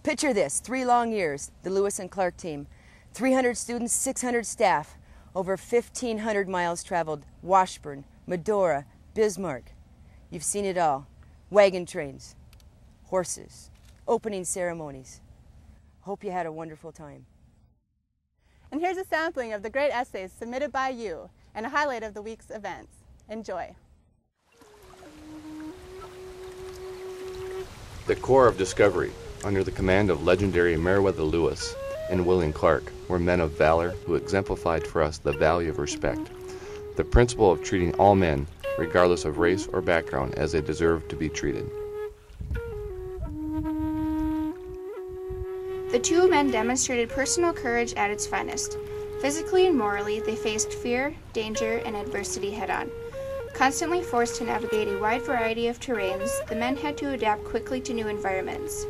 Picture this, 3 long years, the Lewis and Clark team. 300 students, 600 staff, over 1,500 miles traveled, Washburn, Medora, Bismarck. You've seen it all. Wagon trains, horses, opening ceremonies. Hope you had a wonderful time. And here's a sampling of the great essays submitted by you and a highlight of the week's events. Enjoy. The Corps of Discovery, under the command of legendary Meriweather Lewis and William Clark, were men of valor who exemplified for us the value of respect, the principle of treating all men, regardless of race or background, as they deserve to be treated. The two men demonstrated personal courage at its finest. Physically and morally, they faced fear, danger, and adversity head-on. Constantly forced to navigate a wide variety of terrains, the men had to adapt quickly to new environments.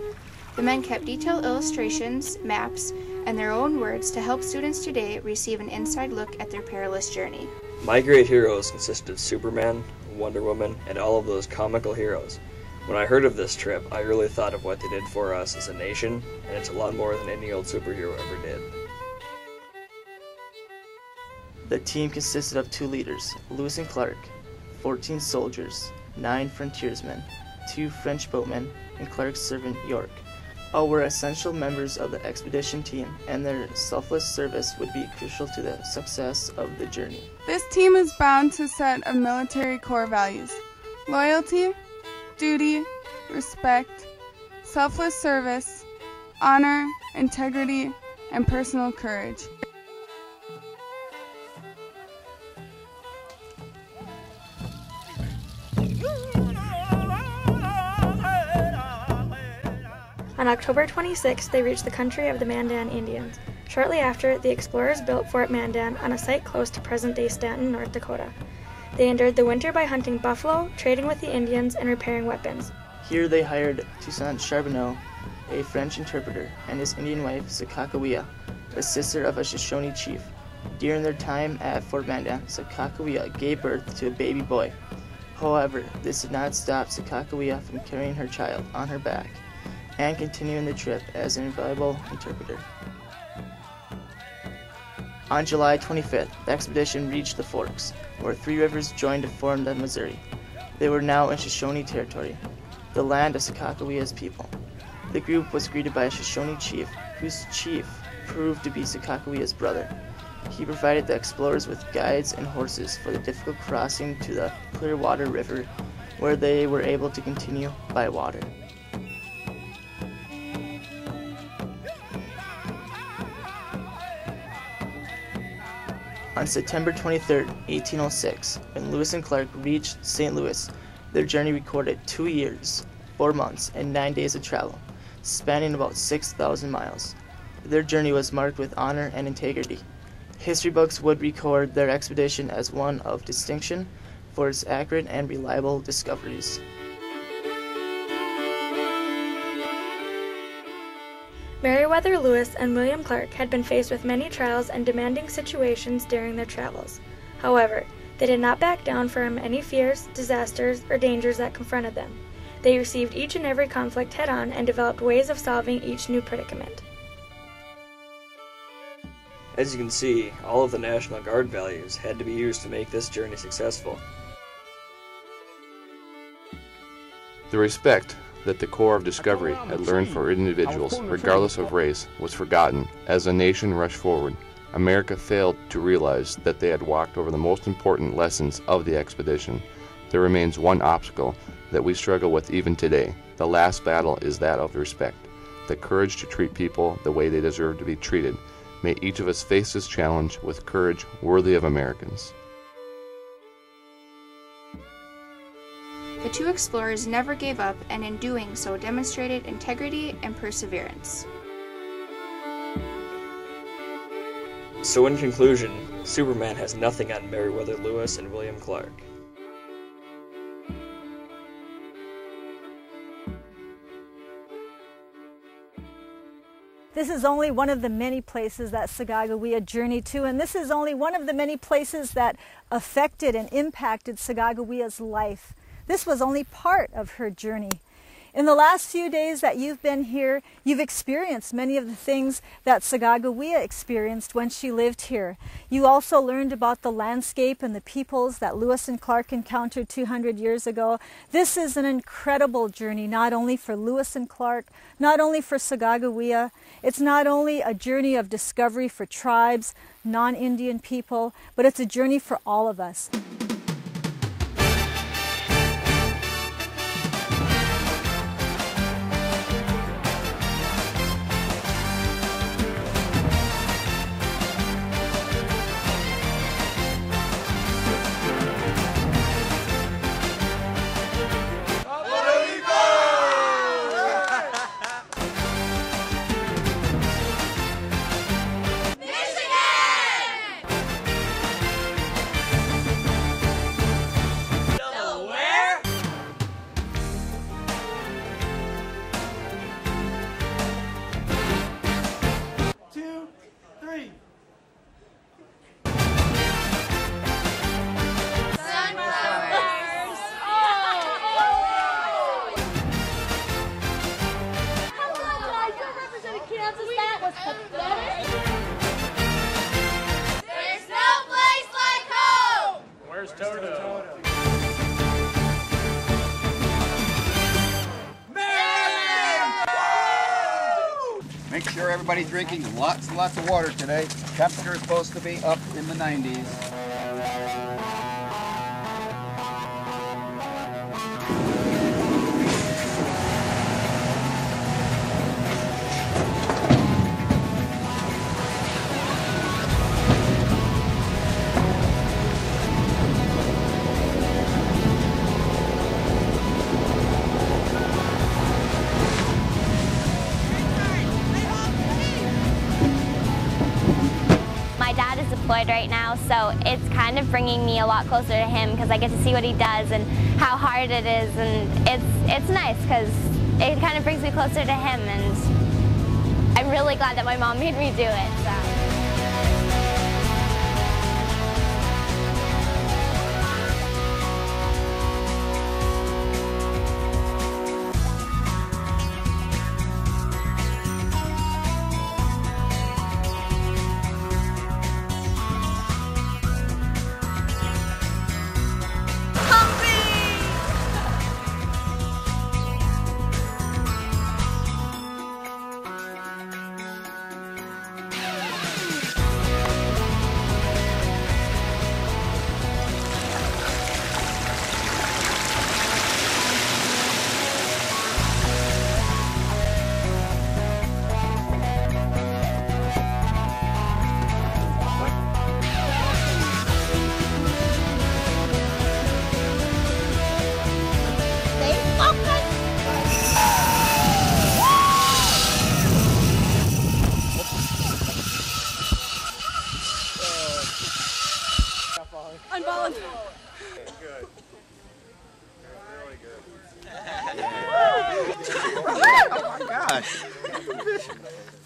The men kept detailed illustrations, maps, and their own words to help students today receive an inside look at their perilous journey. My great heroes consisted of Superman, Wonder Woman, and all of those comical heroes. When I heard of this trip, I really thought of what they did for us as a nation, and it's a lot more than any old superhero ever did. The team consisted of 2 leaders, Lewis and Clark, 14 soldiers, 9 frontiersmen, 2 French boatmen, and Clark's servant York. All were essential members of the expedition team, and their selfless service would be crucial to the success of the journey. This team is bound to a set of military core values: loyalty, duty, respect, selfless service, honor, integrity, and personal courage. On October 26th, they reached the country of the Mandan Indians. Shortly after, the explorers built Fort Mandan on a site close to present-day Stanton, North Dakota. They endured the winter by hunting buffalo, trading with the Indians, and repairing weapons. Here they hired Toussaint Charbonneau, a French interpreter, and his Indian wife, Sakakawea, the sister of a Shoshone chief. During their time at Fort Mandan, Sakakawea gave birth to a baby boy. However, this did not stop Sakakawea from carrying her child on her back and continuing the trip as an invaluable interpreter. On July 25th, the expedition reached the Forks, where 3 rivers joined to form the Missouri. They were now in Shoshone territory, the land of Sakakawea's people. The group was greeted by a Shoshone chief, whose chief proved to be Sakakawea's brother. He provided the explorers with guides and horses for the difficult crossing to the Clearwater River, where they were able to continue by water. On September 23, 1806, when Lewis and Clark reached St. Louis, their journey recorded 2 years, 4 months, and 9 days of travel, spanning about 6,000 miles. Their journey was marked with honor and integrity. History books would record their expedition as one of distinction for its accurate and reliable discoveries. Meriweather Lewis and William Clark had been faced with many trials and demanding situations during their travels. However, they did not back down from any fears, disasters, or dangers that confronted them. They received each and every conflict head-on and developed ways of solving each new predicament. As you can see, all of the National Guard values had to be used to make this journey successful. The respect that the Corps of Discovery had learned for individuals, regardless of race, was forgotten. As the nation rushed forward, America failed to realize that they had walked over the most important lessons of the expedition. There remains one obstacle that we struggle with even today. The last battle is that of respect, the courage to treat people the way they deserve to be treated. May each of us face this challenge with courage worthy of Americans. The 2 explorers never gave up, and in doing so demonstrated integrity and perseverance. So in conclusion, Superman has nothing on Meriweather Lewis and William Clark. This is only one of the many places that Sakakawea journeyed to, and this is only one of the many places that affected and impacted Sakakawea's life. This was only part of her journey. In the last few days that you've been here, you've experienced many of the things that Sacagawea experienced when she lived here. You also learned about the landscape and the peoples that Lewis and Clark encountered 200 years ago. This is an incredible journey, not only for Lewis and Clark, not only for Sacagawea. It's not only a journey of discovery for tribes, non-Indian people, but it's a journey for all of us. Make sure everybody's drinking lots and lots of water today. Temperature is supposed to be up in the 90s. Deployed right now, so it's kind of bringing me a lot closer to him because I get to see what he does and how hard it is, and it's nice because it kind of brings me closer to him, and I'm really glad that my mom made me do it. So.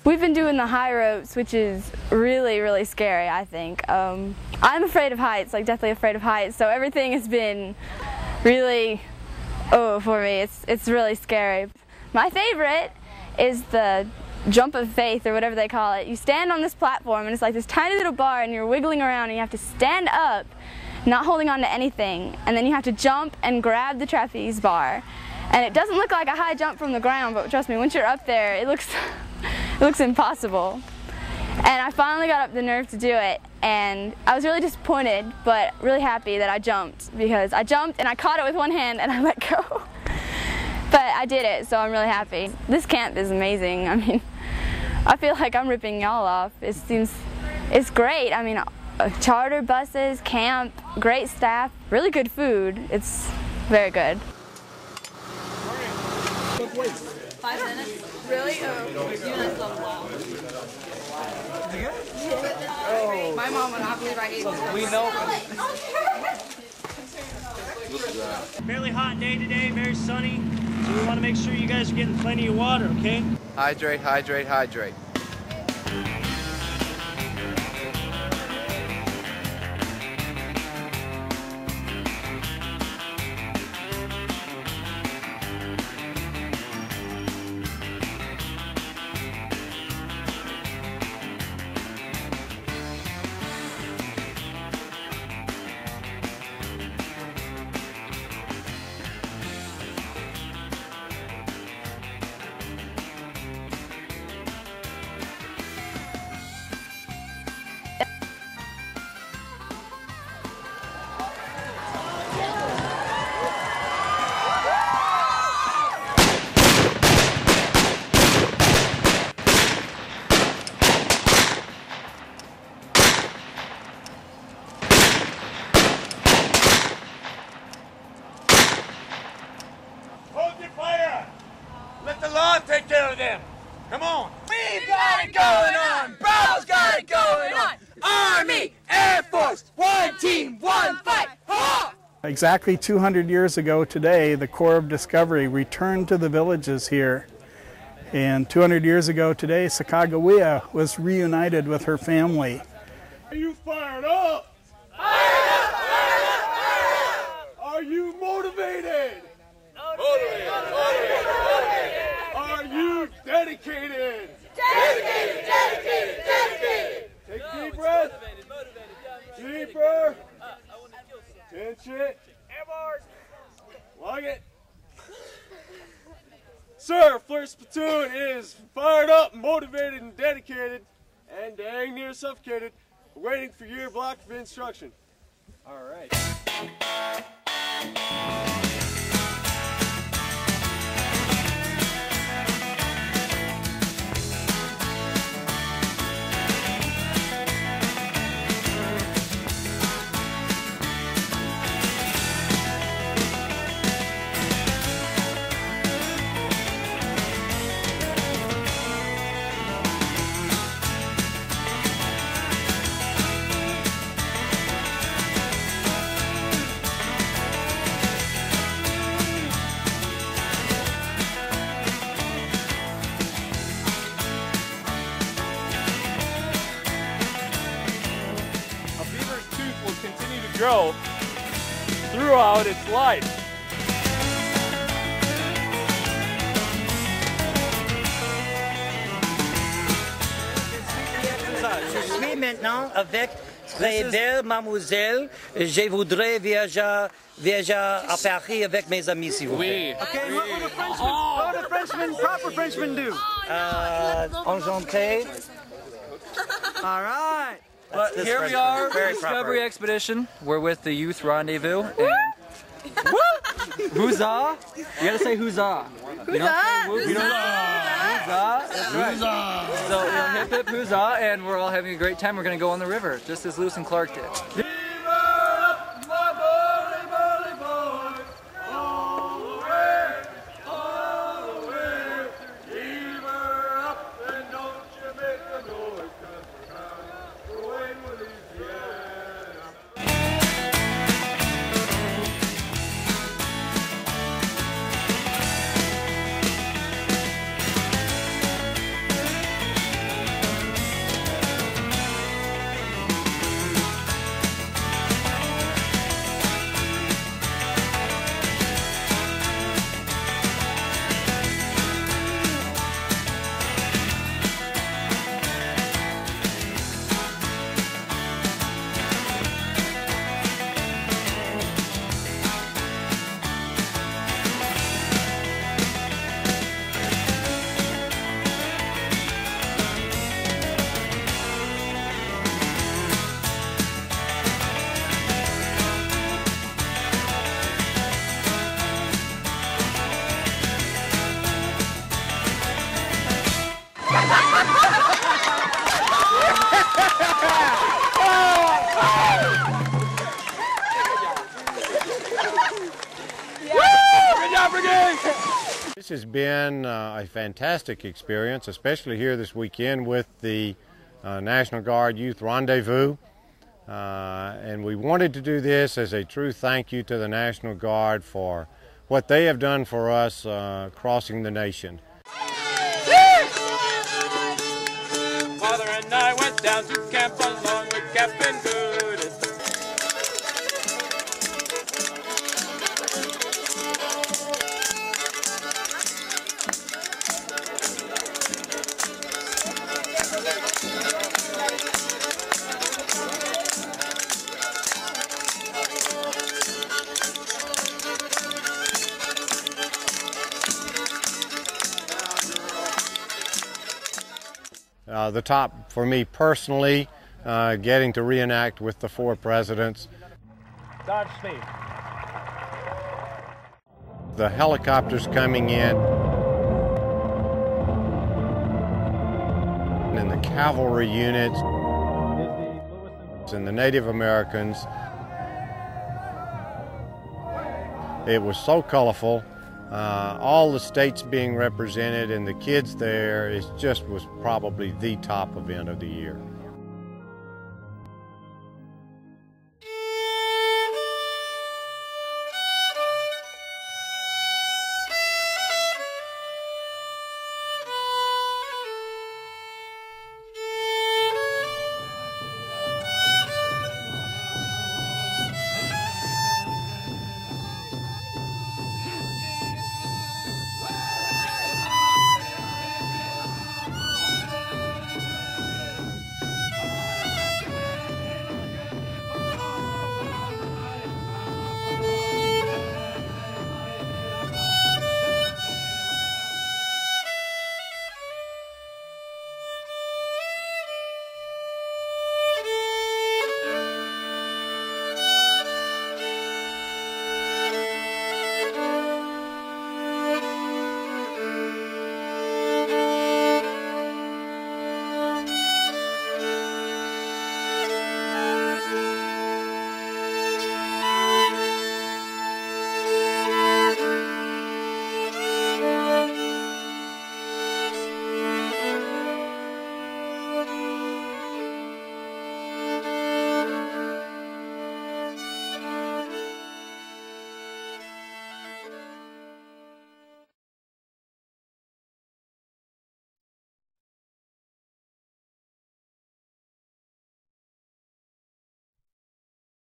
We've been doing the high ropes, which is really, really scary, I think. I'm afraid of heights, like deathly afraid of heights, so everything has been really, for me, it's really scary. My favorite is the jump of faith, or whatever they call it. You stand on this platform and it's like this tiny little bar and you're wiggling around and you have to stand up, not holding on to anything, and then you have to jump and grab the trapeze bar. And it doesn't look like a high jump from the ground, but trust me, once you're up there, it looks impossible. And I finally got up the nerve to do it, and I was really disappointed, but really happy that I jumped, because I jumped and I caught it with one hand and I let go. But I did it, so I'm really happy. This camp is amazing. I mean, I feel like I'm ripping y'all off. It's great. I mean, charter buses, camp, great staff, really good food. It's very good. 5 minutes? Really? Oh, you and I still have a while. Oh. My mom would not believe I ate this. We know. Fairly hot day today, very sunny. So we want to make sure you guys are getting plenty of water, okay? Hydrate, hydrate, hydrate. Come on. We've got it going on. Bravo's got it going on. Army, Air Force, one team, one fight. Ha! Exactly 200 years ago today, the Corps of Discovery returned to the villages here. And 200 years ago today, Sacagawea was reunited with her family. Are you fired up? Fired up! Fired up! Fired up! Are you motivated? Motivated! Motivated! Motivated! Are you dedicated? Dedicated! Dedicated! Dedicated! Take a deep breath. Deeper. Attention. Log it. Sir, first platoon is fired up, motivated, and dedicated, and dang near suffocated, waiting for your block of instruction. All right. Grow throughout its life. Je suis maintenant avec très belle mademoiselle. Je voudrais voyager à Paris avec mes amis, s'il vous plaît. Okay, what would a Frenchman, proper Frenchman do? Enchanté. All right. But here we are, Discovery Expedition. We're with the Youth Rendezvous. And huzzah! You gotta say huzzah. Huzzah! You don't huzzah! That's right. Huzzah! So hip hip huzzah, and we're all having a great time. We're gonna go on the river, just as Lewis and Clark did. This has been a fantastic experience, especially here this weekend with the National Guard Youth Rendezvous. And we wanted to do this as a true thank you to the National Guard for what they have done for us crossing the nation. Father and I went down to camp along with Captain Good. The top for me personally, getting to reenact with the 4 presidents. Godspeed. The helicopters coming in, and the cavalry units, and the Native Americans. It was so colorful. all the states being represented and the kids there, it just was probably the top event of the year.